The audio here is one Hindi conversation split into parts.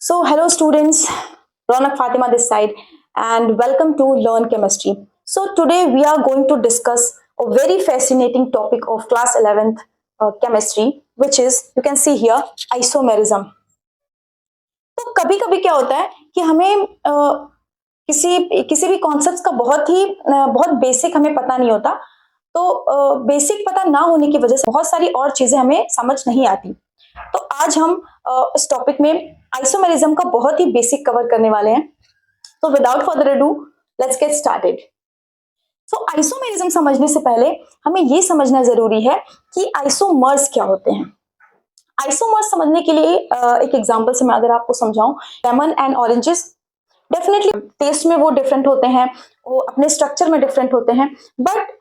So, hello students, Ronak Fatima this side, and welcome to Learn Chemistry. So, today we are going to discuss a very fascinating topic of class 11th chemistry, which is, you can see here, isomerism. तो कभी कभी क्या होता है कि हमें किसी किसी भी कॉन्सेप्ट का बहुत बेसिक हमें पता नहीं होता। तो बेसिक पता ना होने की वजह से बहुत सारी और चीजें हमें समझ नहीं आती। तो आज हम इस टॉपिक में आइसोमेरिज्म का बहुत ही बेसिक कवर करने वाले हैं। तो without further ado, let's get started. So isomerism समझने से पहले हमें ये समझना जरूरी है कि आइसोमर्स क्या होते हैं। आइसोमर्स समझने के लिए एक एग्जांपल से मैं अगर आपको समझाऊं, lemon and oranges, definitely taste में वो डिफरेंट होते हैं, वो अपने स्ट्रक्चर में डिफरेंट होते हैं, बट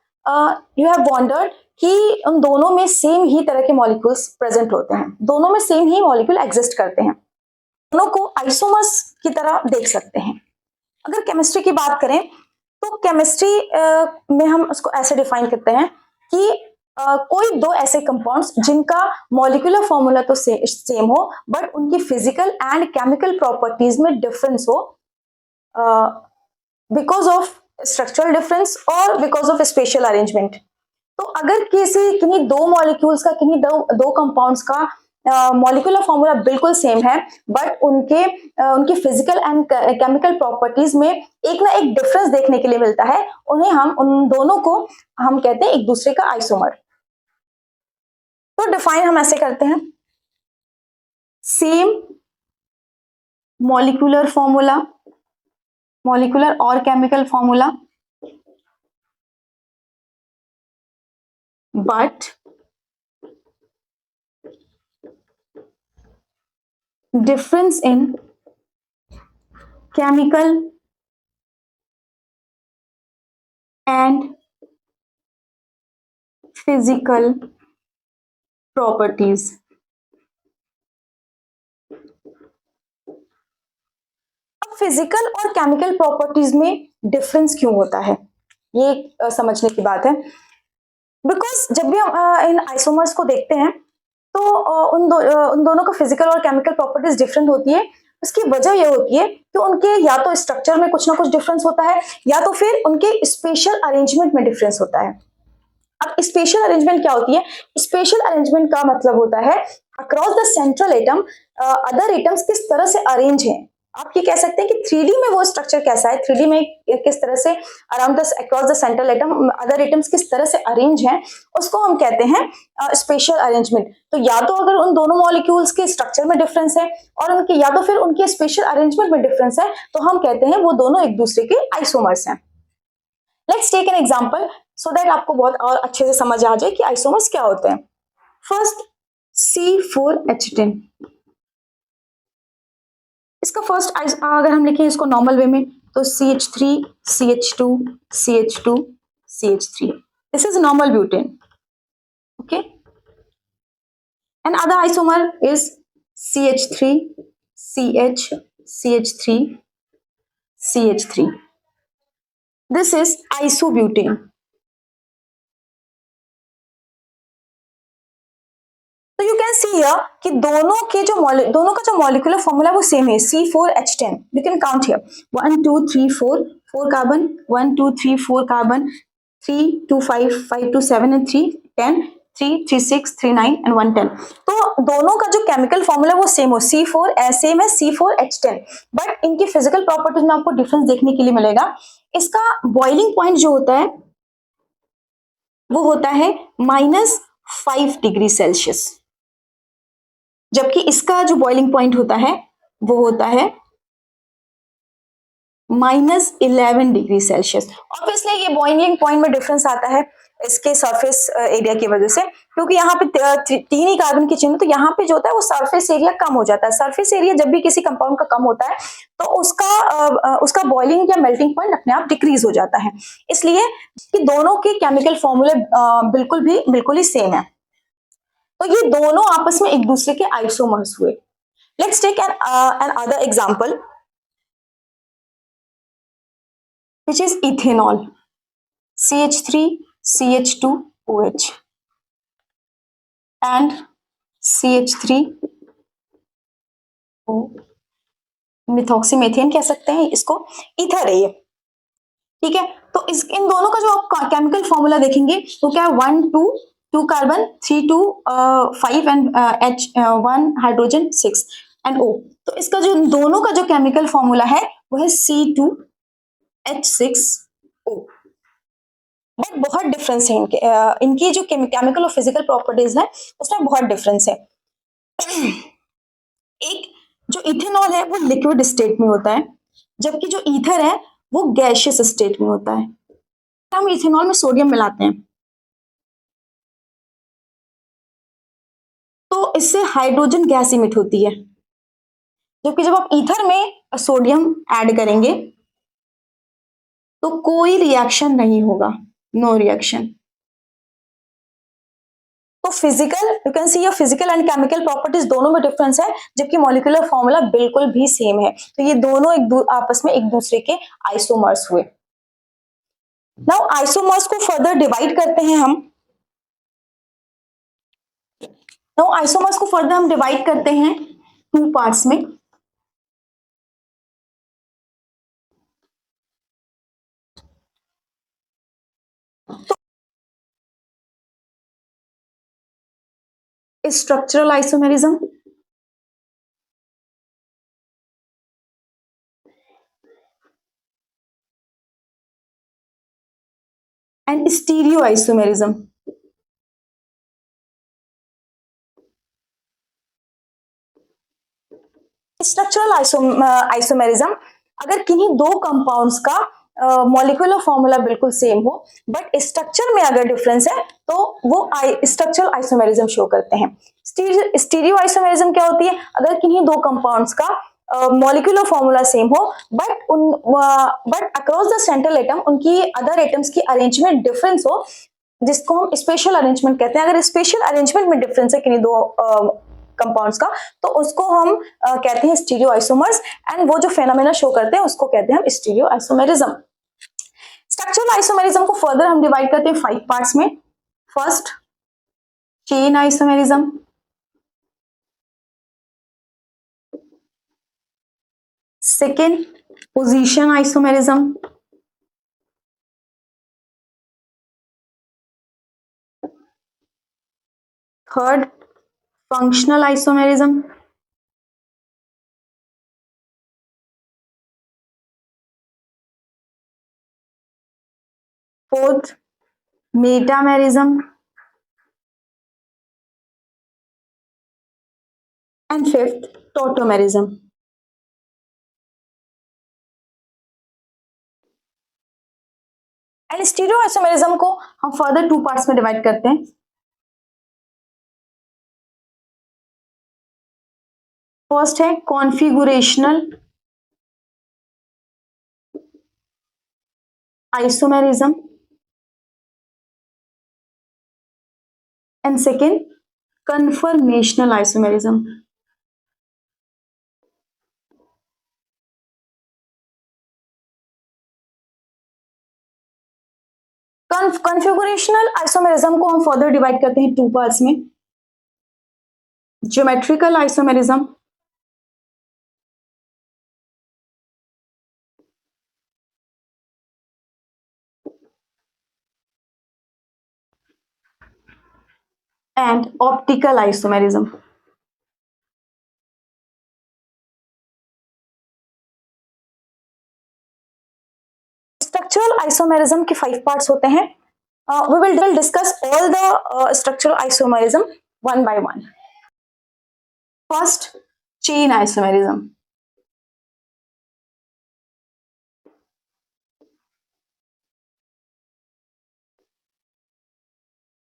यू हैव वंडर्ड कि उन दोनों में सेम ही तरह के मॉलिक्यूल्स प्रेजेंट होते हैं, दोनों में सेम ही मॉलिक्यूल एग्जिस्ट करते हैं, दोनों को आइसोमर्स की तरह देख सकते हैं। अगर केमिस्ट्री की बात करें तो केमिस्ट्री में हम उसको ऐसे डिफाइन करते हैं कि कोई दो ऐसे कंपाउंड्स जिनका मॉलिक्यूलर फॉर्मूला तो सेम हो, बट उनकी फिजिकल एंड केमिकल प्रॉपर्टीज में डिफरेंस हो, बिकॉज ऑफ स्ट्रक्चरल डिफरेंस और बिकॉज ऑफ स्पेशल अरेंजमेंट। तो अगर किन्हीं दो मॉलिक्यूल्स का, किन्हीं दो कंपाउंड्स का मॉलिक्यूलर फॉर्मूला बिल्कुल सेम है, बट उनकी फिजिकल एंड केमिकल प्रॉपर्टीज में एक ना एक डिफरेंस देखने के लिए मिलता है, उन दोनों को हम कहते हैं एक दूसरे का आइसोमर। तो डिफाइन हम ऐसे करते हैं, सेम मॉलिक्यूलर फॉर्मूला, मॉलिक्यूलर और chemical formula, but difference in chemical and physical properties। अब फिजिकल और केमिकल प्रॉपर्टीज में डिफरेंस क्यों होता है, ये समझने की बात है। बिकॉज जब भी हम इन आइसोमर्स को देखते हैं तो उन दोनों का फिजिकल और केमिकल प्रॉपर्टीज डिफरेंट होती है। उसकी वजह यह होती है कि उनके या तो स्ट्रक्चर में कुछ ना कुछ डिफरेंस होता है, या तो फिर उनके स्पेशल अरेंजमेंट में डिफरेंस होता है। अब स्पेशल अरेंजमेंट क्या होती है? स्पेशल अरेंजमेंट का मतलब होता है across the central atom other atoms किस तरह से अरेंज हैं। आप ये कह सकते हैं कि 3D में वो स्ट्रक्चर कैसा है, 3D में किस तरह से around the across the central atom other atoms किस तरह से अरेंज हैं, उसको हम कहते हैं स्पेशल अरेंजमेंट। तो या तो अगर उन दोनों मॉलिक्यूल्स के स्ट्रक्चर में डिफरेंस है और उनके या तो फिर उनके स्पेशल अरेंजमेंट में डिफरेंस है, तो हम कहते हैं वो दोनों एक दूसरे के आइसोमर्स हैं। Let's take an example so that आपको बहुत और अच्छे से समझ आ जाए कि आइसोमर्स क्या होते हैं। फर्स्ट C4H10, इसका फर्स्ट अगर हम लिखें इसको नॉर्मल वे में तो CH3 CH2 CH2 CH3, this is normal butane. Okay, and other isomer is CH3 CH CH3 CH3, this is isobutane. तो यू कैन सी हियर कि दोनों का जो मॉलिक्यूलर फॉर्मूला वो सेम है, C4H10। You can count here 1 2 3 4 4 carbon, 1 2 3 4 carbon, 3 2 5 5 2 7 and 3 10 3 3 6 3 9 and 1 10। तो दोनों का जो केमिकल फॉर्मूला वो सेम है C4H10, बट इनकी फिजिकल प्रॉपर्टीज में आपको डिफरेंस देखने के लिए मिलेगा। इसका बॉइलिंग पॉइंट जो होता है वो होता है -5 डिग्री सेल्सियस, जबकि इसका जो बॉइलिंग पॉइंट होता है वो होता है -11 डिग्री सेल्सियस। ऑब्वियसली ये बॉइलिंग पॉइंट में डिफरेंस आता है इसके सरफेस एरिया की वजह से, क्योंकि यहाँ पे 3 ही कार्बन की चेन है, तो यहाँ पे जो होता है वो सरफेस एरिया कम हो जाता है। सरफेस एरिया जब भी किसी कंपाउंड का कम होता है तो उसका बॉइलिंग या मेल्टिंग पॉइंट अपने आप डिक्रीज हो जाता है। इसलिए कि दोनों के केमिकल फॉर्मूले बिल्कुल ही सेम है, तो ये दोनों आपस में एक दूसरे के आइसोमर्स हुए। Let's take another example which is ethanol, CH3 CH2OH and CH3O methoxymethane कह सकते हैं इसको, ईथर है ये, ठीक है। तो इस इन दोनों का जो आप केमिकल फॉर्मूला देखेंगे तो क्या है, 1 2 carbon, 3 2 5 and H 1 hydrogen 6 and O। तो इसका जो दोनों का जो केमिकल फॉर्मूला है वो है C2H6O। बट बहुत डिफरेंस है इनकी जो केमिकल और फिजिकल प्रॉपर्टीज है उसमें बहुत डिफरेंस है। एक जो इथेनॉल है वो लिक्विड स्टेट में होता है, जबकि जो ईथर है वो गैशियस स्टेट में होता है। हम इथेनॉल में सोडियम मिलाते हैं तो इससे हाइड्रोजन गैस इमिट होती है, जबकि जब आप ईथर में सोडियम ऐड करेंगे तो कोई रिएक्शन नहीं होगा, नो रिएक्शन। तो physical, you can see, physical and chemical properties दोनों में डिफरेंस है, जबकि मॉलिक्यूलर फॉर्मूला बिल्कुल भी सेम है। तो ये दोनों आपस में एक दूसरे के आइसोमर्स हुए। नाउ आइसोमर्स को फर्दर डिवाइड करते हैं हम। नाउ आइसोमर्स को फर्दर हम डिवाइड करते हैं 2 पार्ट्स में। Structural isomerism and stereo isomerism. Structural isomerism, अगर किन्हीं दो कंपाउंड्स का मॉलिक्यूलर फॉर्मूला बिल्कुल सेम हो बट स्ट्रक्चर में अगर डिफरेंस है तो वो स्ट्रक्चरल आइसोमेरिज्म शो करते हैं। स्टीरियो आइसोमेरिज्म क्या होती है, अगर किन्हीं दो कंपाउंड्स का मॉलिक्यूलर फॉर्मूला सेम हो but across the central atom उनकी अदर एटम्स की अरेंजमेंट डिफरेंस हो, जिसको हम स्पेशल अरेंजमेंट कहते हैं। अगर स्पेशल अरेंजमेंट में डिफरेंस है किन्हीं दो कंपाउंड्स का तो उसको हम कहते हैं स्टीरियो आइसोमर्स, एंड वो जो फेनोमेना शो करते हैं उसको कहते हैं हम स्टीरियो आइसोमेरिज्म। स्ट्रक्चरल आइसोमेरिज्म को फर्दर हम डिवाइड करते हैं 5 पार्ट्स में। First, chain isomerism. Second, position isomerism. Third, functional isomerism. Fourth, metamerism. And fifth, tautomerism. And stereo isomerism को हम फर्दर 2 पार्ट्स में डिवाइड करते हैं। फर्स्ट है configurational isomerism and second, conformational isomerism. Configurational isomerism को हम फर्दर डिवाइड करते हैं 2 पार्ट्स में। Geometrical isomerism and optical isomerism. Structural isomerism के 5 पार्ट्स होते हैं। we will discuss all the structural isomerism one by one. First, chain isomerism.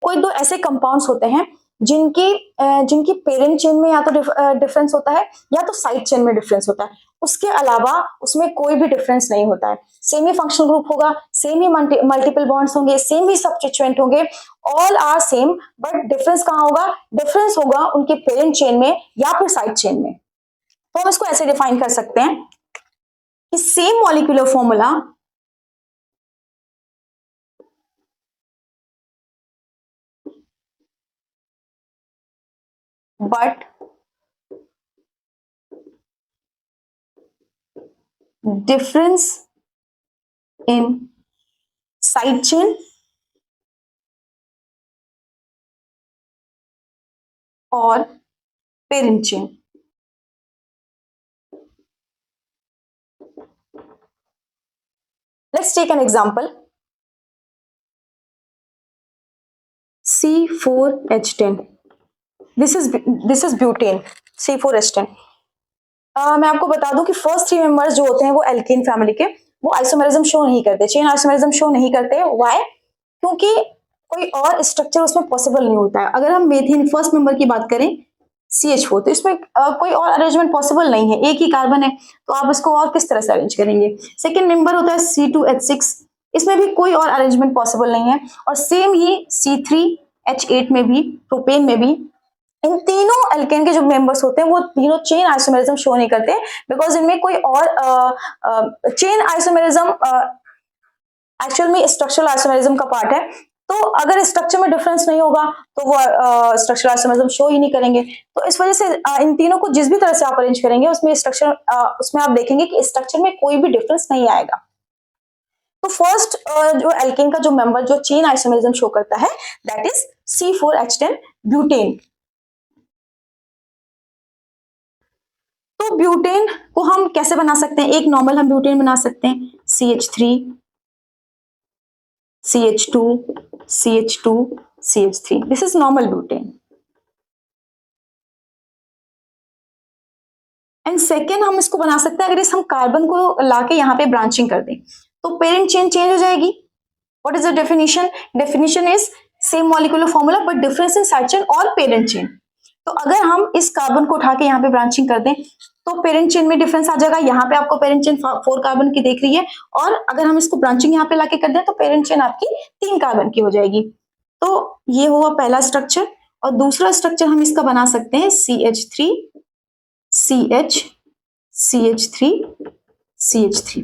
कोई दो ऐसे कंपाउंड्स होते हैं जिनकी पेरेंट चेन में या तो डिफरेंस होता है या तो साइड चेन में डिफरेंस होता है, उसके अलावा उसमें कोई भी डिफरेंस नहीं होता है। सेम ही फंक्शनल ग्रुप होगा, सेम ही मल्टीपल बॉन्ड्स होंगे, सेम ही सब्स्टिट्यूएंट होंगे, all are same, but difference कहाँ होगा, डिफरेंस होगा उनके पेरेंट चेन में या फिर साइड चेन में। तो हम इसको ऐसे डिफाइन कर सकते हैं कि same molecular formula but difference in side chain or parent chain. Let's take an example. C4H10. This is butane. C4H10. मैं आपको बता दूं कि फर्स्ट 3 मेंबर्स जो होते हैं वो एल्केन फैमिली के, वो आइसोमेरिज्म शो नहीं करते, चेन आइसोमेरिज्म शो नहीं करते। व्हाई? क्योंकि कोई और स्ट्रक्चर उसमें पॉसिबल नहीं होता है। अगर हम मेथिन फर्स्ट मेंबर की बात करें CH4, तो इसमें कोई और अरेंजमेंट पॉसिबल नहीं है, एक ही कार्बन है, तो आप इसको और किस तरह से अरेंज करेंगे। सेकेंड मेंबर होता है C2H6, इसमें भी कोई और अरेंजमेंट पॉसिबल नहीं है। और सेम ही C3H8 में भी, प्रोपेन में भी, इन तीनों एल्केन के जो मेंबर्स होते हैं वो तीनों चेन आइसोमेरिज्म शो नहीं करते, बिकॉज इनमें कोई और चेन आइसोमेरिज्म एक्चुअल में स्ट्रक्चरल आइसोमेरिज्म का पार्ट है। तो अगर स्ट्रक्चर में डिफरेंस नहीं होगा तो वो स्ट्रक्चरल आइसोमेरिज्म शो ही नहीं करेंगे। तो इस वजह से इन तीनों को जिस भी तरह से आप अरेंज करेंगे उसमें स्ट्रक्चर उसमें आप देखेंगे कि स्ट्रक्चर में कोई भी डिफरेंस नहीं आएगा। तो फर्स्ट जो एल्केन का जो मेंबर जो चेन आइसोमेरिज्म शो करता है दैट इज C4H10 ब्यूटेन। तो ब्यूटेन को हम कैसे बना सकते हैं? एक नॉर्मल हम ब्यूटेन बना सकते हैं CH3 CH2 CH2 CH3, this is normal butane. And second हम इसको बना सकते हैं, अगर इस हम कार्बन को लाके यहाँ पे ब्रांचिंग कर दें तो पेरेंट चेन चेंज हो जाएगी। What is the definition? Definition is same molecular formula but difference in side chain और पेरेंट चेन। तो अगर हम इस कार्बन को उठा के यहाँ पे ब्रांचिंग कर दें तो पेरेंट चेन में डिफरेंस आ जाएगा। यहाँ पे आपको पेरेंट चेन 4 कार्बन की दिख रही है, और अगर हम इसको ब्रांचिंग यहाँ पे लाके कर दें तो पेरेंट चेन आपकी 3 कार्बन की हो जाएगी। तो ये हुआ पहला स्ट्रक्चर। और दूसरा स्ट्रक्चर हम इसका बना सकते हैं CH3 CH CH3 CH3,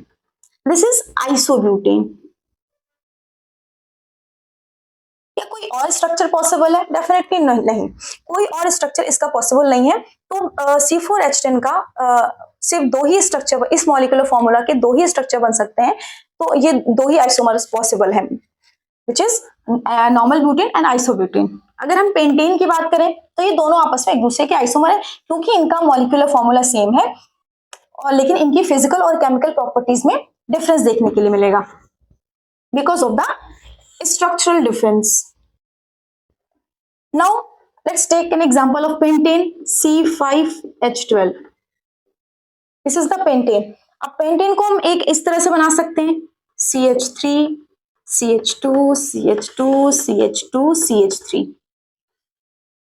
this is isobutane. क्या कोई और स्ट्रक्चर पॉसिबल है? डेफिनेटली नहीं, कोई और स्ट्रक्चर इसका पॉसिबल नहीं है। तो C4H10 का सिर्फ 2 ही स्ट्रक्चर, इस मॉलिक्यूलर फॉर्मूला के 2 ही स्ट्रक्चर बन सकते हैं। तो ये 2 ही आइसोमर्स पॉसिबल है, which is normal butane and isobutane. अगर हम पेंटेन की बात करें तो ये दोनों आपस में एक दूसरे के आइसोमर है, क्योंकि इनका मॉलिक्यूलर फॉर्मूला सेम है, और लेकिन इनकी फिजिकल और केमिकल प्रॉपर्टीज में डिफरेंस देखने के लिए मिलेगा because of the structural difference. Now let's take an example of pentane C5H12. This is the pentane. अब pentane को हम एक इस तरह से बना सकते हैं CH3 CH2 CH2 CH2 CH3,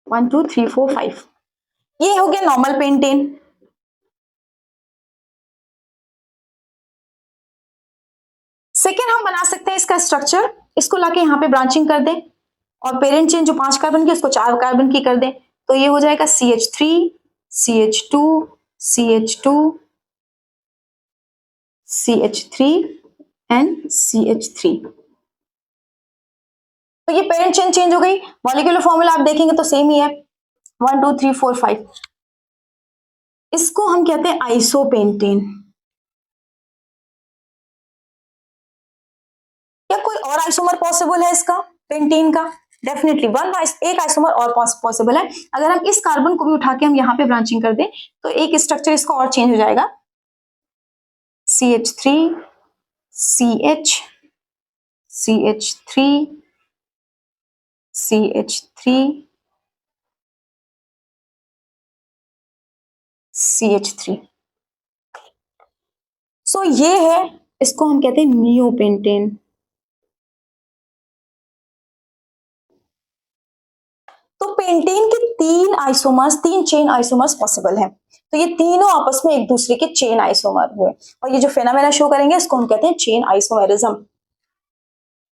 1 2 3 4 5, ये हो गया नॉर्मल पेंटेन। सेकेंड हम बना सकते हैं इसका स्ट्रक्चर, इसको लाके यहाँ पे ब्रांचिंग कर दें और पेरेंट चेन जो 5 कार्बन की उसको 4 कार्बन की कर दें, तो ये हो जाएगा CH3 CH2 CH2 CH3 and CH3। तो ये पेरेंट चेन चेंज हो गई, मॉलिक्यूलर फॉर्मूला आप देखेंगे तो सेम ही है, 1 2 3 4 5। इसको हम कहते हैं आइसोपेंटेन। क्या कोई और आइसोमर पॉसिबल है इसका पेंटेन का? डेफिनेटली एक आइसोमर और पॉसिबल है। अगर हम इस कार्बन को भी उठा के हम यहाँ पे ब्रांचिंग कर दें तो एक स्ट्रक्चर इसका और चेंज हो जाएगा, CH3 CH CH3 CH3 CH3। सो ये है, इसको हम कहते हैं नियोपेंटेन। तो पेंटेन के 3 चेन आइसोमर्स पॉसिबल हैं। तो ये तीनों आपस में एक दूसरे के चेन आइसोमर हुए, और ये जो फेनोमेना शो करेंगे इसको हम कहते हैं chain isomerism.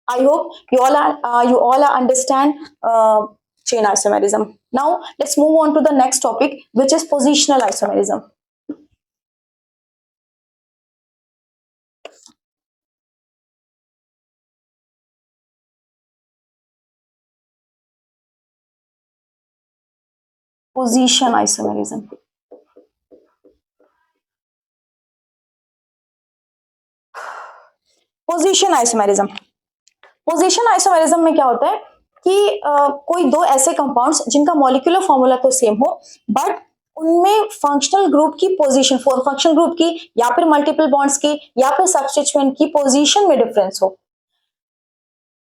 I hope you all understand chain isomerism. Now let's move on to the next topic, which is positional isomerism. Position isomerism. Position isomerism. Position isomerism में क्या होता है कि कोई दो ऐसे कंपाउंड्स जिनका मॉलिक्यूलर फॉर्मूला तो सेम हो, बट उनमें फंक्शनल ग्रुप की पोजीशन, फंक्शनल ग्रुप की या फिर मल्टीपल बॉन्ड्स की या फिर सब्स्टिट्यूएंट की पोजीशन में डिफरेंस हो।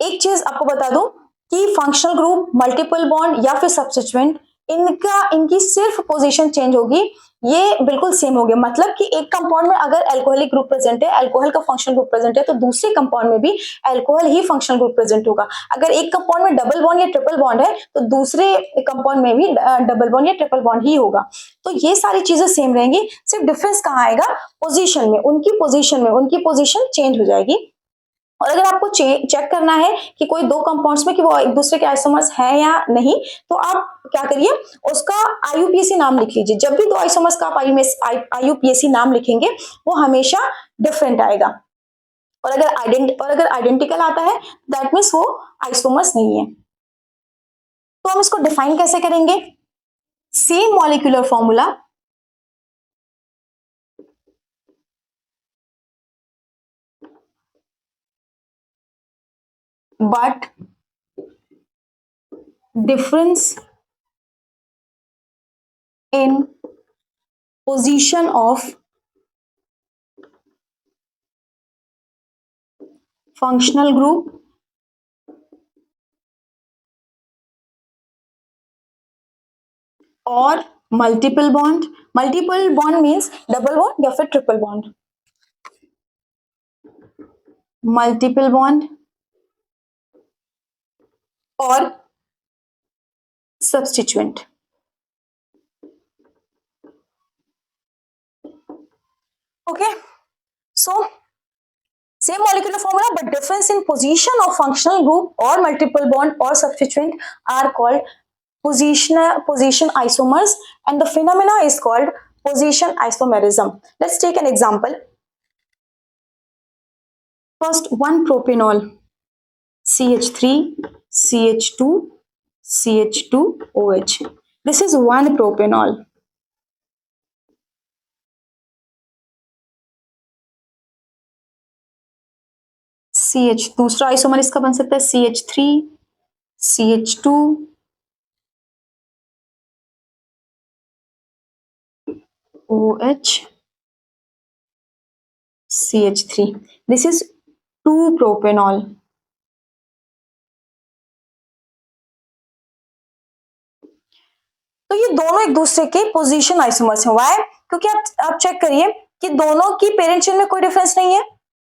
एक चीज आपको बता दूं कि फंक्शनल ग्रुप, मल्टीपल बॉन्ड या फिर सब्स्टिट्यूएंट, इनकी सिर्फ पोजीशन चेंज होगी, ये बिल्कुल सेम हो गया। मतलब कि एक कंपाउंड में अगर अल्कोहलिक ग्रुप प्रेजेंट है, अल्कोहल का फंक्शनल ग्रुप प्रेजेंट है, तो दूसरे कंपाउंड में भी अल्कोहल ही फंक्शनल ग्रुप प्रेजेंट होगा। अगर एक कंपाउंड में डबल बॉन्ड या ट्रिपल बॉन्ड है तो दूसरे कंपाउंड में भी डबल बॉन्ड या ट्रिपल बॉन्ड ही होगा। तो ये सारी चीजें सेम रहेंगी, सिर्फ डिफरेंस कहाँ आएगा, पोजीशन में। उनकी पोजीशन चेंज हो जाएगी। और अगर आपको चेक करना है कि कोई दो कंपाउंड्स में कि वो एक दूसरे के आइसोमर्स है या नहीं, तो आप क्या करिए, उसका आईयूपीएसी नाम लिख लीजिए। जब भी दो आइसोमर्स का आप आईयूपीएसी नाम लिखेंगे वो हमेशा डिफरेंट आएगा। और अगर आइडेंटिकल आता है दैट मीन्स वो आइसोमर्स नहीं है। तो हम इसको डिफाइन कैसे करेंगे? Same molecular formula but difference in position of functional group और multiple bond. Multiple bond means double bond या फिर ट्रिपल बॉन्ड। मल्टीपल बॉन्ड और substituent. Okay, so same molecular formula but difference in position of functional group or multiple bond or substituent are called position isomers, and the phenomena is called position isomerism. Let's take an example. First, one propanol, CH3, CH2, CH2OH. This is one propanol. CH, दूसरा आइसोमर इसका बन सकता है CH3, CH2, OH, CH3. This is 2-propanol. तो ये दोनों एक दूसरे के पोजीशन आइसोमर्स हैं। व्हाई? क्योंकि आप चेक करिए कि दोनों की पेरेंट चेन में कोई डिफरेंस नहीं है।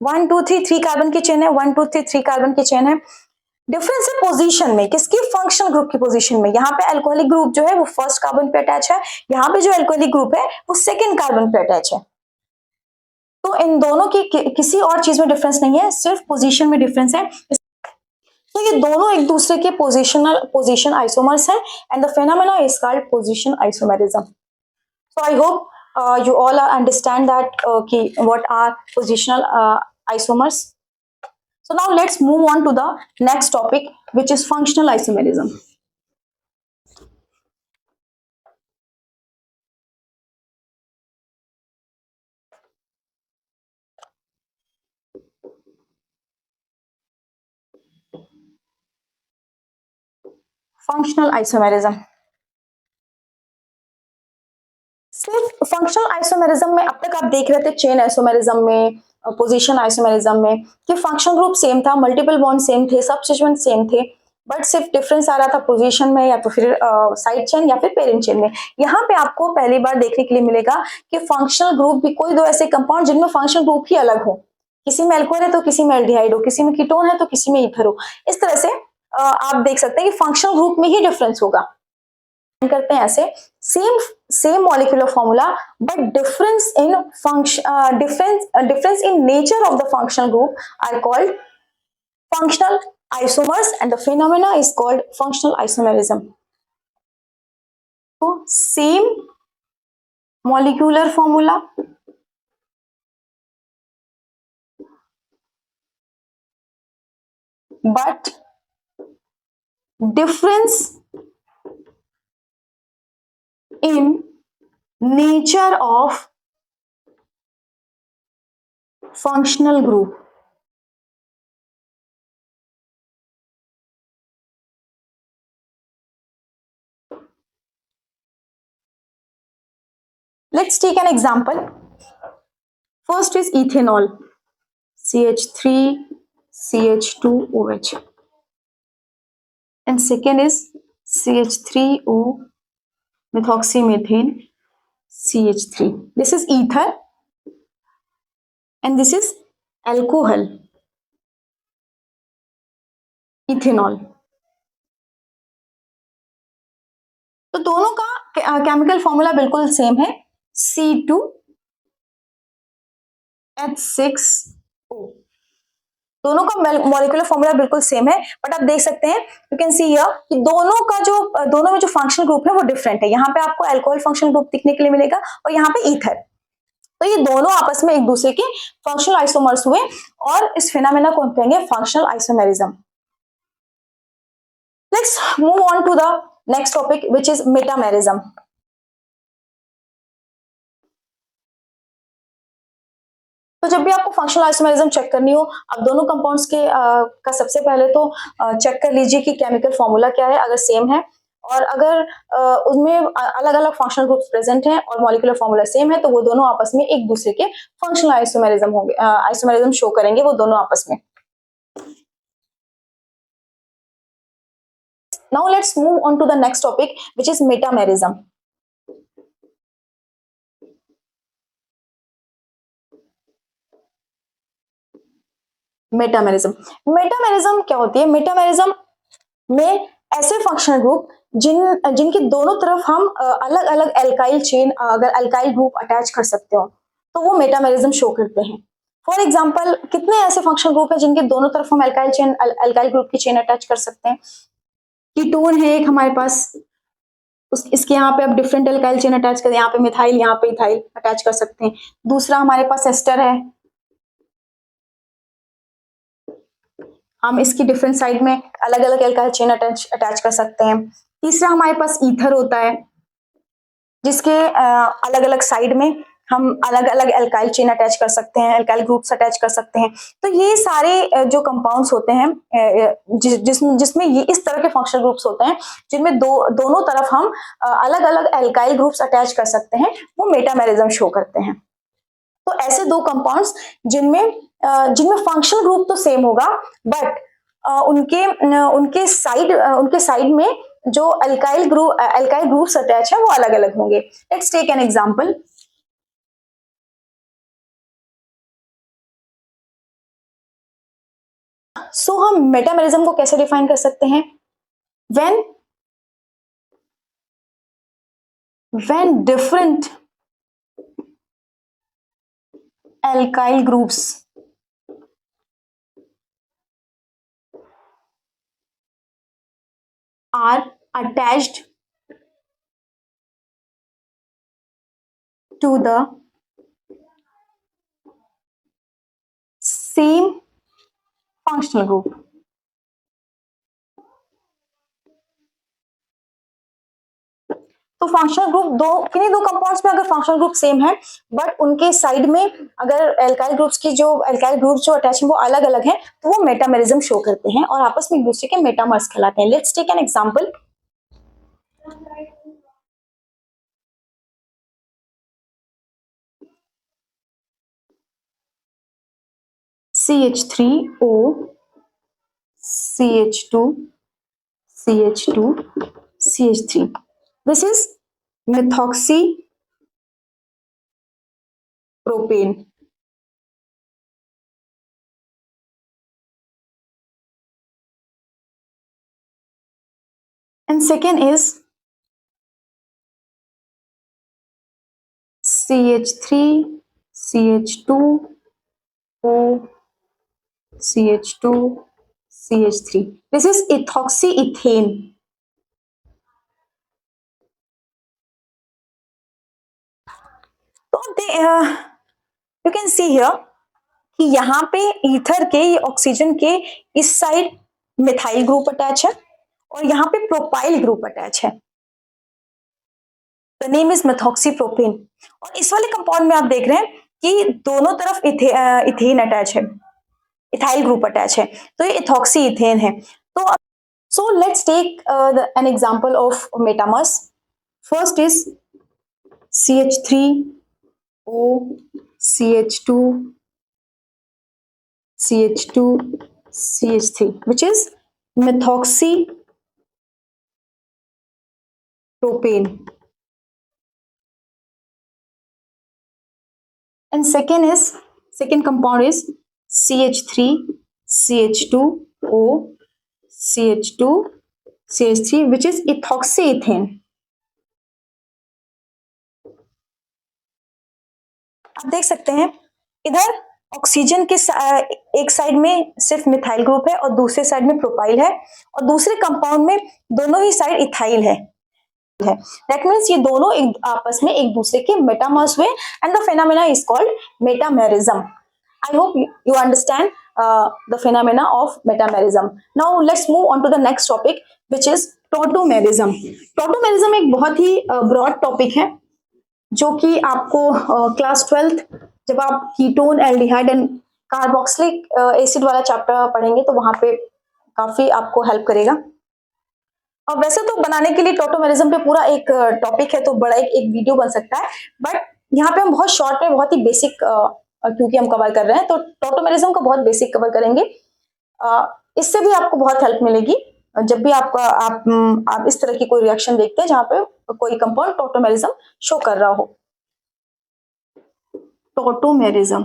1 2 3 3 कार्बन की चेन है, 1 2 3 3 कार्बन की चेन है। डिफरेंस है पोजीशन में, किसकी? फंक्शनल ग्रुप की पोजीशन में। यहाँ पे अल्कोहलिक ग्रुप जो है वो फर्स्ट कार्बन पे अटैच है, यहाँ पे जो अल्कोहलिक ग्रुप है वो सेकेंड कार्बन पे अटैच है। तो इन दोनों की किसी और चीज में डिफरेंस नहीं है, सिर्फ पोजीशन में डिफरेंस है। तो ये दोनों एक दूसरे के पोजीशन आइसोमर्स हैं, and the phenomena is called position isomerism. So I hope you all understand that what are positional isomers. So now let's move on to the next topic, which is functional isomerism. Functional isomerism, सिर्फ फंक्शनल आइसोमेरिज्म में अब तक आप देख रहे थे चेन आइसोमेरिज्म में, पोजीशन आइसोमेरिज्म में कि फंक्शनल ग्रुप सेम था, मल्टीपल बॉन्ड सेम थे, सब्स्टिट्यूएंट सेम थे, बट सिर्फ डिफरेंस आ रहा था पोजीशन में या तो फिर साइड चेन या फिर पेरेंट चेन में। यहाँ पे आपको पहली बार देखने के लिए मिलेगा कि फंक्शनल ग्रुप भी कोई दो ऐसे कंपाउंड जिनमें फंक्शनल ग्रुप ही अलग हो, किसी में अल्कोहल है तो किसी में एल्डिहाइड हो, किसी में कीटोन है तो किसी में ईथर हो। इस तरह से आप देख सकते हैं कि फंक्शनल ग्रुप में ही डिफरेंस होगा। करते हैं ऐसे, same molecular formula but difference in function, difference in nature of the functional group are called functional isomers, and the phenomena is called functional isomerism. So same molecular formula but difference in nature of functional group. Let's take an example. First is ethanol, CH3 CH2OH, and second is CH3O methoxymethane CH3. This is ether and this is alcohol, ethanol. तो दोनों का केमिकल फॉर्मूला बिल्कुल सेम है, C2H6O. दोनों का मॉलिक्यूलर फॉर्मूला बिल्कुल सेम है, बट आप देख सकते हैं, यू कैन सी हियर कि दोनों में जो फंक्शनल ग्रुप है वो डिफरेंट है. यहाँ पे आपको अल्कोहल फंक्शनल ग्रुप दिखने के लिए मिलेगा और यहाँ पे ईथर. तो ये दोनों आपस में एक दूसरे के फंक्शनल आइसोमर्स हुए और इस फिनोमेना को हम कहेंगे functional isomerism. Let's move on to the next topic which is metamerism. तो जब भी आपको फंक्शनल आइसोमेरिज्म चेक करनी हो, आप दोनों कंपाउंड्स के का सबसे पहले तो चेक कर लीजिए कि केमिकल फॉर्मूला क्या है, अगर सेम है, और अगर उसमें अलग अलग फंक्शनल ग्रुप्स प्रेजेंट हैं और मॉलिक्यूलर फॉर्मूला सेम है, तो वो दोनों आपस में एक दूसरे के फंक्शनल आइसोमेरिज्म होंगे, आइसोमेरिज्म शो करेंगे वो दोनों आपस में. Now let's move on to the next topic which is metamerism. Metamerism क्या होती है? मेटामेरिज्म में ऐसे फंक्शनल ग्रुप जिनकी दोनों तरफ हम अलग अलग एल्काइल चेन, अगर एल्काइल ग्रुप अटैच कर सकते हो तो वो मेटामेरिज्म शो करते हैं. फॉर एग्जांपल, कितने ऐसे फंक्शनल ग्रुप है जिनके दोनों तरफ हम एल्काइल ग्रुप की चेन अटैच कर सकते हैं? कीटोन है एक हमारे पास, इसके यहाँ पे आप डिफरेंट एल्काइल चेन अटैच करें, यहाँ पे मिथाइल, यहाँ पे इथाइल अटैच कर सकते हैं. दूसरा हमारे पास एस्टर है, हम इसकी डिफरेंट साइड में अलग अलग एल्काइल चेन अटैच कर सकते हैं. तीसरा हमारे पास ईथर होता है, जिसके अलग अलग साइड में हम अलग अलग एल्काइल चेन अटैच कर सकते हैं, एल्काइल ग्रुप्स अटैच कर सकते हैं. तो ये सारे जो कंपाउंड्स होते हैं जिसमें ये इस तरह के फंक्शनल ग्रुप्स होते हैं जिनमें दोनों तरफ हम अलग अलग एल्काइल ग्रुप्स अटैच कर सकते हैं, वो मेटामेरिज्म शो करते हैं. तो ऐसे दो कंपाउंड्स जिनमें फंक्शनल ग्रुप तो सेम होगा, बट उनके साइड में जो एल्काइल ग्रुप्स अटैच है वो अलग अलग होंगे. Let's take an example. So हम मेटामेरिज्म को कैसे डिफाइन कर सकते हैं? when different alkyl groups are attached to the same functional group. तो फंक्शनल ग्रुप किन्हीं दो कंपाउंड्स में अगर फंक्शनल ग्रुप सेम है, बट उनके साइड में अगर एल्काइल ग्रुप्स जो अटैच हैं वो अलग अलग हैं, तो वो मेटामेरिज्म शो करते हैं और आपस में एक दूसरे के मेटामर्स कहलाते हैं. Let's take an example. CH3O CH2 CH2 CH3. This is methoxypropane. And second is CH3 CH2O CH2 CH3. This is ethoxyethane. तो यू कैन सी हियर कि यहाँ पे ईथर के, ये ऑक्सीजन के इस साइड मिथाइल ग्रुप अटैच है और यहाँ पे प्रोपाइल ग्रुप अटैच है. The name is methoxypropane. और इस वाले कंपाउंड में आप देख रहे हैं कि दोनों तरफ इथेन अटैच है, इथाइल ग्रुप अटैच है, तो ये इथॉक्सी इथेन है. तो so let's take an example of metamers. First is CH3O, CH2, CH2, CH3, which is methoxypropane. And second compound is CH3, CH2O, CH2, CH3, which is ethoxyethane. आप देख सकते हैं इधर ऑक्सीजन के एक साइड में सिर्फ मिथाइल ग्रुप है और दूसरे साइड में प्रोपाइल है, और दूसरे कंपाउंड में दोनों ही साइड इथाइल है. दैट मीन्स ये दोनों आपस में एक दूसरे के मेटामर्स हुए, and the phenomena is called metamerism. I hope you understand the phenomena of metamerism. Now let's move on to the next topic, which is tautomerism. Tautomerism एक बहुत ही broad topic है जो कि आपको क्लास 12th जब आप ketone, aldehyde and carboxylic acid वाला चैप्टर पढ़ेंगे तो वहां पे काफी आपको हेल्प करेगा. और वैसे तो बनाने के लिए टॉटोमेरिज्म पे पूरा एक टॉपिक है तो बड़ा एक वीडियो बन सकता है, बट यहाँ पे हम बहुत शॉर्ट में बहुत ही बेसिक क्योंकि हम कवर कर रहे हैं तो टॉटोमेरिज्म को बहुत बेसिक कवर करेंगे. इससे भी आपको बहुत हेल्प मिलेगी जब भी आप इस तरह की कोई रिएक्शन देखते हैं जहां पे कोई कंपाउंड टॉटोमेरिज्म शो कर रहा हो. टॉटोमेरिज्म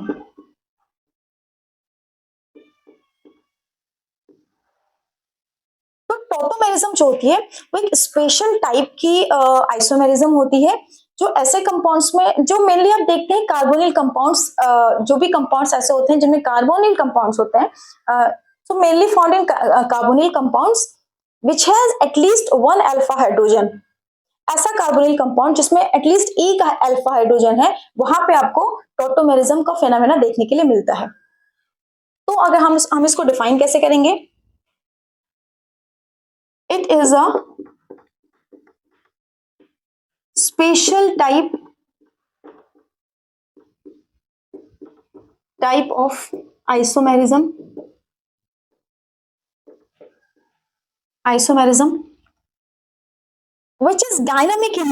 तो टॉटोमेरिज्म जो होती है वो एक स्पेशल टाइप की आइसोमेरिज्म होती है जो ऐसे कंपाउंड्स में जो मेनली आप देखते हैं कार्बोनिल कंपाउंड्स, जो भी कंपाउंड्स ऐसे होते हैं जिनमें कार्बोनिल कंपाउंड्स होते हैं, so mainly found in carbonyl compounds which has at least one alpha hydrogen. ऐसा कार्बोनिल कंपाउंड जिसमें एटलीस्ट एक अल्फा हाइड्रोजन है वहां पे आपको टॉटोमेरिज्म का फेनोमेना देखने के लिए मिलता है. तो अगर हम इसको डिफाइन कैसे करेंगे, it is a special type of isomerism which is dynamic in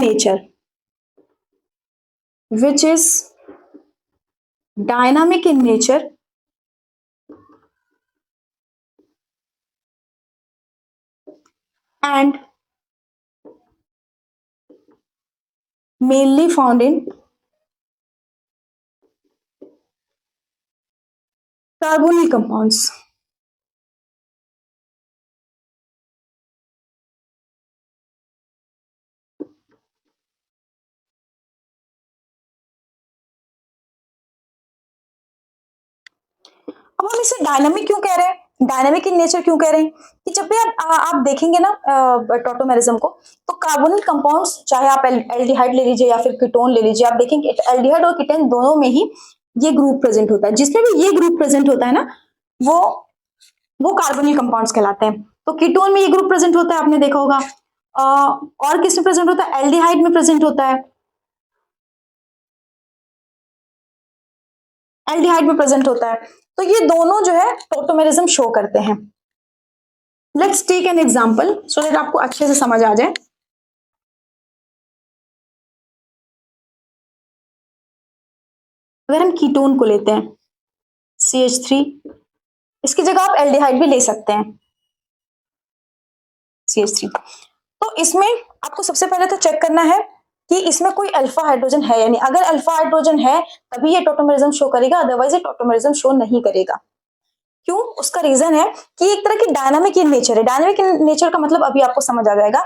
nature, and mainly found in carbonyl compounds. अब हम इसे डायनामिक क्यों कह रहे हैं, डायनामिक इन नेचर क्यों कह रहे हैं कि जब भी आप देखेंगे ना टॉटोमेरिज्म को तो कार्बोनिल कंपाउंड्स चाहे आप एल्डिहाइड ले लीजिए या फिर कीटोन ले लीजिए, आप देखेंगे एल्डिहाइड और कीटोन दोनों में ही ये ग्रुप प्रेजेंट होता है. जिसमें भी ये ग्रुप प्रेजेंट होता है ना वो कार्बोनिल कंपाउंड्स कहलाते हैं. तो कीटोन में ये ग्रुप प्रेजेंट होता है, आपने देखा होगा. और किस में प्रेजेंट होता है, एल्डिहाइड में प्रेजेंट होता है, एल्डिहाइड में प्रेजेंट होता है. तो ये दोनों जो है टॉटोमेरिज्म शो करते हैं. Let's take an example so that आपको अच्छे से समझ आ जाए. अगर हम कीटोन को लेते हैं CH3, इसकी जगह आप एल्डिहाइड भी ले सकते हैं CH3. तो इसमें आपको सबसे पहले तो चेक करना है कि इसमें कोई अल्फा हाइड्रोजन है या नहीं. अगर अल्फा हाइड्रोजन है तभी ये टॉटोमेरिज्म शो करेगा, अदरवाइज ये टॉटोमेरिज्म शो नहीं करेगा. क्यों? उसका रीजन है कि एक तरह की डायनामिक इन नेचर है. डायनामिक इन नेचर का मतलब अभी आपको समझ आ जाएगा.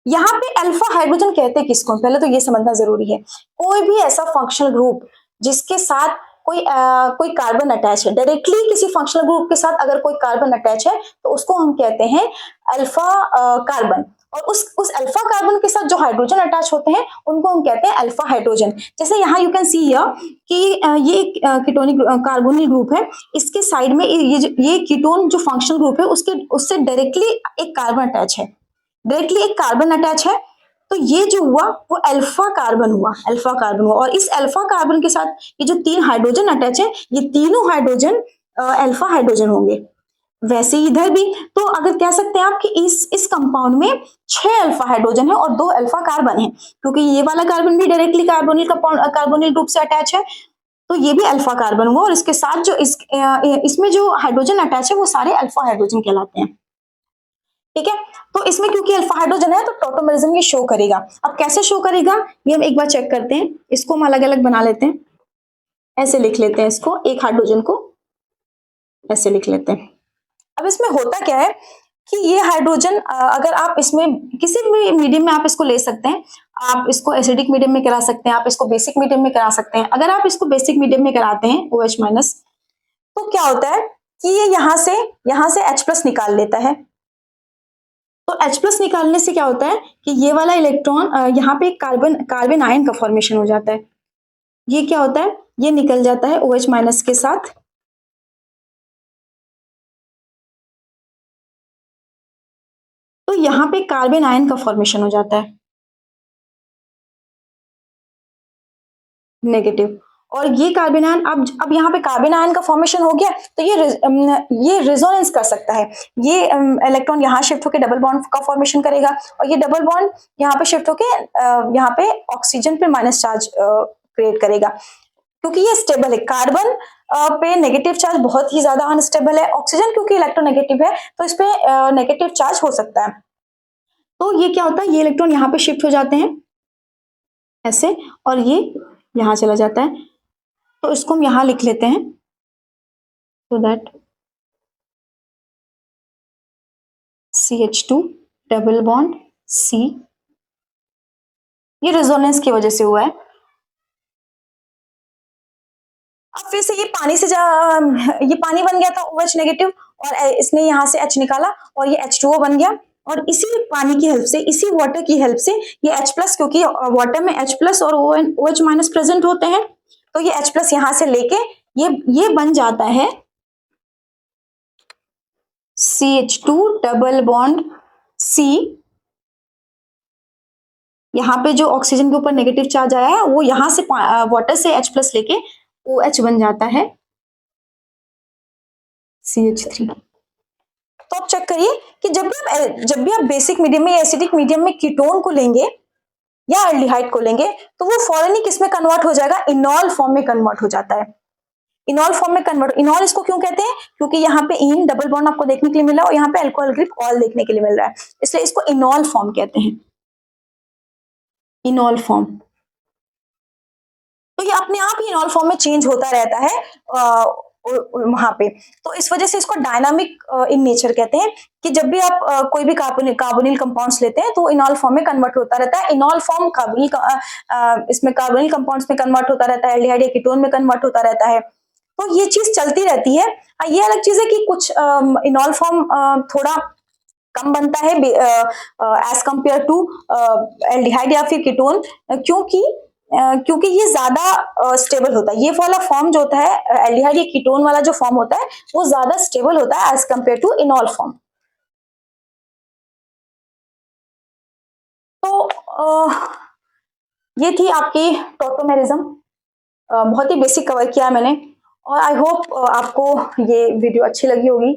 यहाँ पे अल्फा हाइड्रोजन कहते हैं किसको, पहले तो ये समझना जरूरी है. कोई भी ऐसा फंक्शनल ग्रुप जिसके साथ कोई कार्बन अटैच है, डायरेक्टली किसी फंक्शनल ग्रुप के साथ अगर कोई कार्बन अटैच है तो उसको हम कहते हैं अल्फा कार्बन. और उस अल्फा कार्बन के साथ जो हाइड्रोजन अटैच होते हैं उनको हम कहते हैं अल्फा हाइड्रोजन. जैसे यहाँ यू कैन सी हियर कि ये कीटोनिक कार्बोनिल ग्रुप है, इसके साइड में ये कीटोन जो फंक्शनल ग्रुप है उससे डायरेक्टली एक कार्बन अटैच है, तो ये जो हुआ वो अल्फा कार्बन हुआ. और इस अल्फा कार्बन के साथ ये जो 3 हाइड्रोजन अटैच है, ये तीनों हाइड्रोजन अल्फा हाइड्रोजन होंगे. वैसे ही इधर भी। तो अगर कह सकते हैं आप कि इस कंपाउंड में 6 अल्फा हाइड्रोजन है और 2 अल्फा कार्बन है, क्योंकि ये वाला कार्बन भी डायरेक्टली कार्बोनिल ग्रुप से अटैच है, तो ये भी अल्फा कार्बन हुआ और इसके साथ जो इसमें जो हाइड्रोजन अटैच है वो सारे अल्फा हाइड्रोजन कहलाते हैं। ठीक है, तो इसमें क्योंकि अल्फा हाइड्रोजन है तो टॉटोमेरिज्म ये शो करेगा। अब कैसे शो करेगा ये हम एक बार चेक करते हैं। इसको हम अलग अलग बना लेते हैं, ऐसे लिख लेते हैं इसको, एक हाइड्रोजन को ऐसे लिख लेते हैं। अब इसमें होता क्या है कि ये हाइड्रोजन अगर आप इसमें किसी भी मीडियम में आप इसको ले सकते हैं। आप इसको एसिडिक मीडियम में करा सकते हैं, आप इसको बेसिक मीडियम में करा सकते हैं। अगर आप इसको बेसिक मीडियम में कराते हैं OH माइनस, तो क्या होता है कि ये यहां से H प्लस निकाल लेता है। तो H प्लस निकालने से क्या होता है कि ये वाला इलेक्ट्रॉन यहाँ पे कार्बन आयन का फॉर्मेशन हो जाता है। ये क्या होता है, ये निकल जाता है OH माइनस के साथ, तो यहाँ पे कार्बन आयन का फॉर्मेशन हो जाता है नेगेटिव। और ये कार्बन आयन अब यहाँ पे कार्बन आयन का फॉर्मेशन हो गया, तो ये रेजोनेंस कर सकता है। ये इलेक्ट्रॉन यहाँ शिफ्ट होकर डबल बॉन्ड का फॉर्मेशन करेगा और ये डबल बॉन्ड यहाँ पे शिफ्ट होकर यहाँ पे ऑक्सीजन पे माइनस चार्ज क्रिएट करेगा, क्योंकि ये स्टेबल है। कार्बन पे नेगेटिव चार्ज बहुत ही ज्यादा अनस्टेबल है। ऑक्सीजन क्योंकि इलेक्ट्रोनेगेटिव है तो इस पे नेगेटिव चार्ज हो सकता है। तो ये क्या होता है, ये इलेक्ट्रॉन यहाँ पे शिफ्ट हो जाते हैं ऐसे, और ये यहाँ चला जाता है। तो इसको हम यहाँ लिख लेते हैं, so that CH2 double bond C, ये रेजोनेंस की वजह से हुआ है। अब फिर से ये ये पानी बन गया था OH नेगेटिव, और इसने यहाँ से H निकाला और ये H2O बन गया। और इसी पानी की हेल्प से, इसी वाटर की हेल्प से ये H प्लस, क्योंकि वाटर में H प्लस और OH माइनस प्रेजेंट होते हैं, तो ये H प्लस यहाँ से लेके ये बन जाता है CH2 डबल बॉन्ड C। यहाँ पे जो ऑक्सीजन के ऊपर नेगेटिव चार्ज आया है वो यहाँ से वाटर से H प्लस लेके OH बन जाता है CH3। तो आप चेक करिए कि जब भी आप बेसिक मीडियम में या एसिडिक मीडियम में कीटोन को लेंगे या एल्डिहाइड को लेंगे, तो वो फौरन ही किसमें कन्वर्ट हो जाएगा, इनॉल फॉर्म में कन्वर्ट हो जाता है। इनॉल फॉर्म में कन्वर्ट, इनॉल इसको क्यों कहते हैं, क्योंकि यहाँ पे इन डबल बॉन्ड आपको देखने के लिए मिल रहा है और यहाँ पे अल्कोहल ग्रुप ऑल देखने के लिए मिल रहा है, इसलिए इसको इनॉल फॉर्म कहते हैं, इनॉल फॉर्म। तो ये अपने आप ही इनॉल फॉर्म में चेंज होता रहता है वहां पे। तो इस वजह से इसको डायनामिक इन नेचर कहते हैं, कि जब भी आप कोई भी कार्बोनिल कंपाउंड्स लेते हैं तो इनॉल फॉर्म में कन्वर्ट होता रहता है। इनॉल फॉर्म इसमें कार्बोनिल कंपाउंड्स में कन्वर्ट होता रहता है, एल्डिहाइड या कीटोन में कन्वर्ट होता रहता है। तो ये चीज चलती रहती है। ये अलग चीज है कि कुछ इनॉल फॉर्म थोड़ा कम बनता है एज कंपेयर टू एल्डिहाइड या फिर कीटोन, क्योंकि ये ज्यादा स्टेबल होता है। ये वाला फॉर्म जो होता है एल्डिहाइड या कीटोन वाला जो फॉर्म होता है वो ज्यादा स्टेबल होता है as compare to enol form. तो ये थी आपकी टॉटोमेरिज्म, बहुत ही बेसिक कवर किया मैंने, और आई होप आपको ये वीडियो अच्छी लगी होगी।